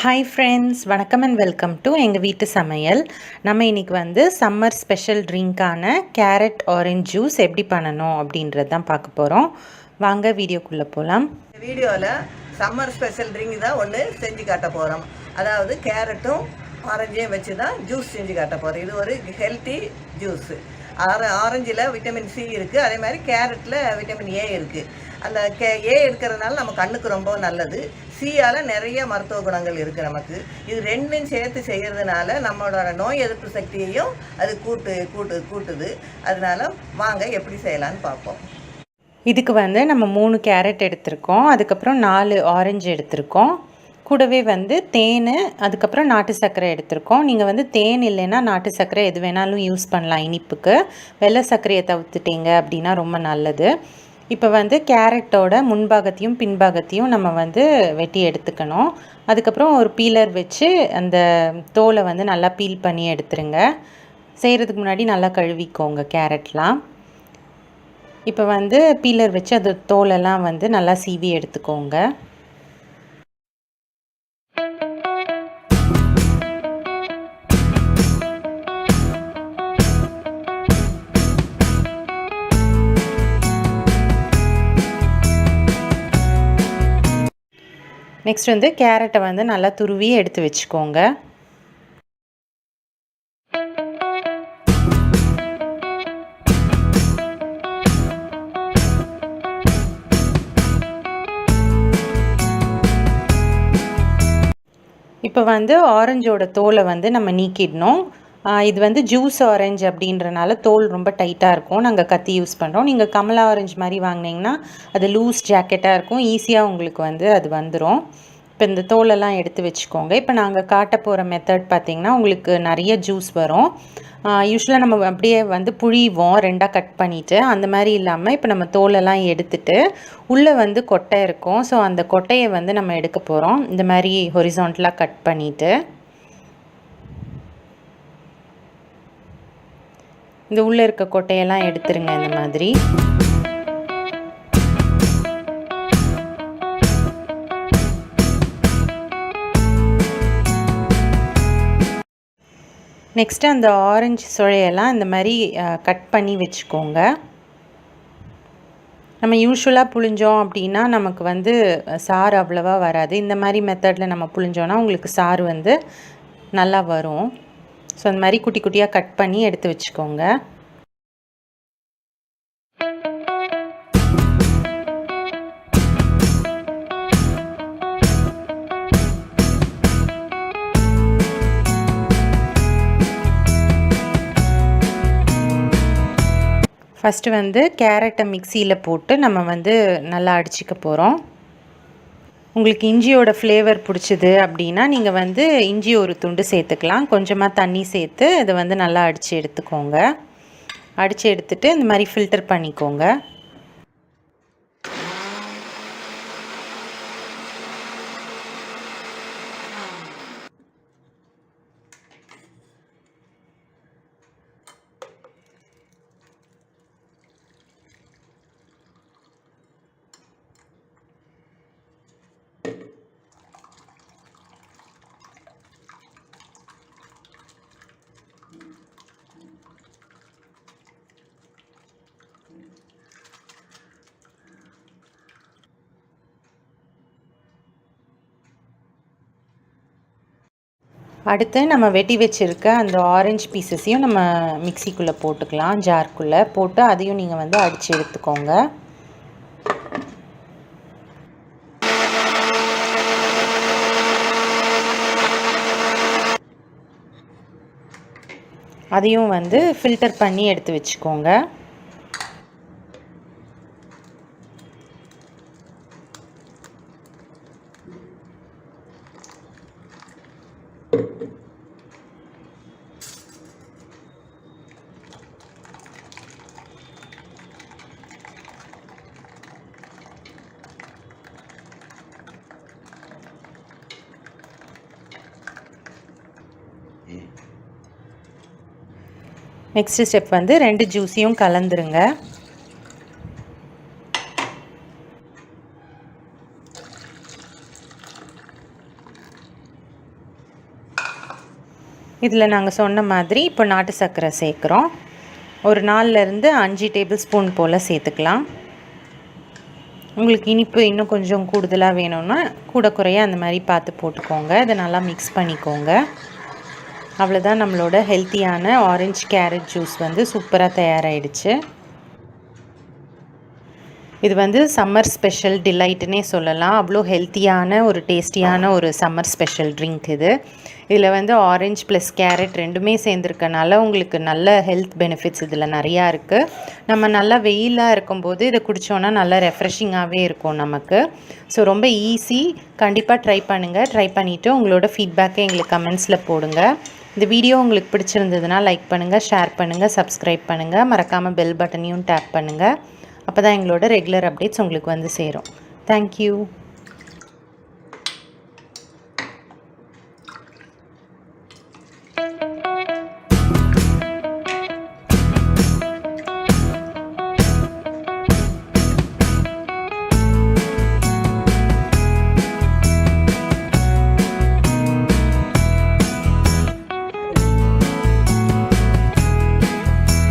Hi friends, வணக்கம் and welcome to எங்கள் வீட்டு சமையல். நம்ம இன்றைக்கி வந்து சம்மர் ஸ்பெஷல் ட்ரிங்க்கான கேரட் ஆரஞ்ச் ஜூஸ் எப்படி பண்ணணும் அப்படின்றது தான் பார்க்க போகிறோம். வாங்க வீடியோக்குள்ளே போகலாம். வீடியோவில் சம்மர் ஸ்பெஷல் ட்ரிங்க் தான் ஒன்று செஞ்சு காட்ட போகிறோம். அதாவது கேரட்டும் ஆரஞ்சையும் வச்சு தான் ஜூஸ் செஞ்சு காட்ட போகிறோம். இது ஒரு ஹெல்த்தி ஜூஸு. ஆரஞ்சில் விட்டமின் சி இருக்குது, அதே மாதிரி கேரட்டில் விட்டமின் ஏ இருக்குது. அந்த ஏ இருக்கிறதுனால நம்ம கண்ணுக்கு ரொம்ப நல்லது. சியால் நிறைய மருத்துவ குணங்கள் இருக்குது நமக்கு. இது ரெண்டும் சேர்த்து செய்கிறதுனால நம்மளோட நோய் எதிர்ப்பு சக்தியையும் அது கூட்டுது. அதனால வாங்க எப்படி செய்யலான்னு பார்ப்போம். இதுக்கு வந்து நம்ம 3 கேரட் எடுத்திருக்கோம், அதுக்கப்புறம் 4 ஆரஞ்சு எடுத்திருக்கோம், கூடவே வந்து தேன், அதுக்கப்புறம் நாட்டு சர்க்கரை எடுத்திருக்கோம். நீங்கள் வந்து தேன் இல்லைன்னா நாட்டு சர்க்கரை எது வேணாலும் யூஸ் பண்ணலாம் இனிப்புக்கு. வெள்ளை சர்க்கரையை தவிர்த்துட்டீங்க அப்படின்னா ரொம்ப நல்லது. இப்போ வந்து கேரட்டோட முன்பாகத்தையும் பின்பாகத்தையும் நம்ம வந்து வெட்டி எடுத்துக்கணும். அதுக்கப்புறம் ஒரு பீலர் வச்சு அந்த தோலை வந்து நல்லா பீல் பண்ணி எடுத்துருங்க. செய்கிறதுக்கு முன்னாடி நல்லா கழுவிக்கோங்க கேரட்லாம். இப்போ வந்து பீலர் வச்சு அது தோலெல்லாம் வந்து நல்லா சீவி எடுத்துக்கோங்க. நெக்ஸ்ட் வந்து கேரட்டை வந்து நல்லா துருவி எடுத்து வச்சுக்கோங்க. இப்போ வந்து ஆரஞ்சோட தோலை வந்து நம்ம நீக்கிடணும். இது வந்து ஜூஸ் ஆரஞ்சு அப்படின்றனால தோல் ரொம்ப டைட்டாக இருக்கும். நாங்கள் கத்தி யூஸ் பண்ணுறோம். நீங்கள் கமலா ஆரஞ்சு மாதிரி வாங்கினீங்கன்னா அது லூஸ் ஜாக்கெட்டாக இருக்கும், ஈஸியாக உங்களுக்கு வந்து அது வந்துடும். இப்போ இந்த தோலெல்லாம் எடுத்து வச்சுக்கோங்க. இப்போ நாங்கள் காட்ட போகிற மெத்தட் பார்த்திங்கன்னா உங்களுக்கு நிறைய ஜூஸ் வரும். யூஸ்வலாக நம்ம அப்படியே வந்து புழிவோம் 2ஆக கட் பண்ணிவிட்டு, அந்த மாதிரி இல்லாமல் இப்போ நம்ம தோலெல்லாம் எடுத்துட்டு உள்ளே வந்து கொட்டை இருக்கும். ஸோ அந்த கொட்டையை வந்து நம்ம எடுக்க போகிறோம். இந்த மாதிரி ஹொரிசான்டலாக கட் பண்ணிவிட்டு இந்த உள்ளே இருக்க கொட்டையெல்லாம் எடுத்துருங்க இந்த மாதிரி. நெக்ஸ்ட்டு அந்த ஆரஞ்சு சுளையெல்லாம் இந்த மாதிரி கட் பண்ணி வச்சுக்கோங்க. நம்ம யூஸ்வலாக புழிஞ்சோம் அப்படின்னா நமக்கு வந்து சாறு அவ்வளோவா வராது. இந்த மாதிரி மெத்தடில் நம்ம புழிஞ்சோன்னா உங்களுக்கு சாறு வந்து நல்லா வரும். ஸோ அந்த மாதிரி குட்டி குட்டியாக கட் பண்ணி எடுத்து வச்சுக்கோங்க. ஃபஸ்ட்டு வந்து கேரட்டை மிக்சியில் போட்டு நம்ம வந்து நல்லா அடிச்சிக்க போகிறோம். உங்களுக்கு இஞ்சியோட ஃப்ளேவர் பிடிச்சிது அப்படின்னா நீங்கள் வந்து இஞ்சி ஒரு துண்டு சேர்த்துக்கலாம். கொஞ்சமாக தண்ணி சேர்த்து இதை வந்து நல்லா அடித்து எடுத்துக்கோங்க. அடித்து எடுத்துகிட்டு இந்த மாதிரி ஃபில்டர் பண்ணிக்கோங்க. அடுத்து நம்ம வெட்டி வச்சுருக்க அந்த ஆரஞ்சு பீசஸையும் நம்ம மிக்சிக்குள்ளே போட்டுக்கலாம். ஜார்க்குள்ளே போட்டு அதையும் நீங்கள் வந்து அடித்து எடுத்துக்கோங்க. அதையும் வந்து ஃபில்டர் பண்ணி எடுத்து வச்சுக்கோங்க. நெக்ஸ்ட் ஸ்டெப் வந்து 2 ஜூஸையும் கலந்துருங்க. இதில் நாங்கள் சொன்ன மாதிரி இப்போ நாட்டு சர்க்கரை சேர்க்குறோம். ஒரு 4லேருந்து 5 டேபிள் ஸ்பூன் போல் சேர்த்துக்கலாம். உங்களுக்கு இனிப்பு இன்னும் கொஞ்சம் கூடுதலாக வேணும்னா கூட குறைய அந்த மாதிரி பார்த்து போட்டுக்கோங்க. இதை நல்லா மிக்ஸ் பண்ணிக்கோங்க. அவ்வளோதான், நம்மளோட ஹெல்த்தியான ஆரஞ்சு கேரட் ஜூஸ் வந்து சூப்பராக தயாராகிடுச்சு. இது வந்து சம்மர் ஸ்பெஷல் டிலைட்டுன்னே சொல்லலாம். அவ்வளோ ஹெல்த்தியான ஒரு டேஸ்டியான ஒரு சம்மர் ஸ்பெஷல் ட்ரிங்க் இது. இதில் வந்து ஆரஞ்சு ப்ளஸ் கேரட் ரெண்டுமே சேர்ந்துருக்கனால உங்களுக்கு நல்ல ஹெல்த் பெனிஃபிட்ஸ் இதில் நிறையா இருக்குது. நம்ம நல்லா வெயிலாக இருக்கும்போது இதை குடித்தோன்னா நல்லா ரெஃப்ரெஷிங்காகவே இருக்கும் நமக்கு. ஸோ ரொம்ப ஈஸி. கண்டிப்பாக ட்ரை பண்ணுங்கள். ட்ரை பண்ணிவிட்டு உங்களோட ஃபீட்பேக்கை எங்களுக்கு கமெண்ட்ஸில் போடுங்க. இந்த வீடியோ உங்களுக்கு பிடிச்சிருந்ததுன்னா லைக் பண்ணுங்கள், ஷேர் பண்ணுங்கள், சப்ஸ்கிரைப் பண்ணுங்கள். மறக்காமல் பெல் பட்டனையும் டேப் பண்ணுங்கள். அப்போ தான் எங்களோட ரெகுலர் அப்டேட்ஸ் உங்களுக்கு வந்து சேரும். தேங்க்யூ.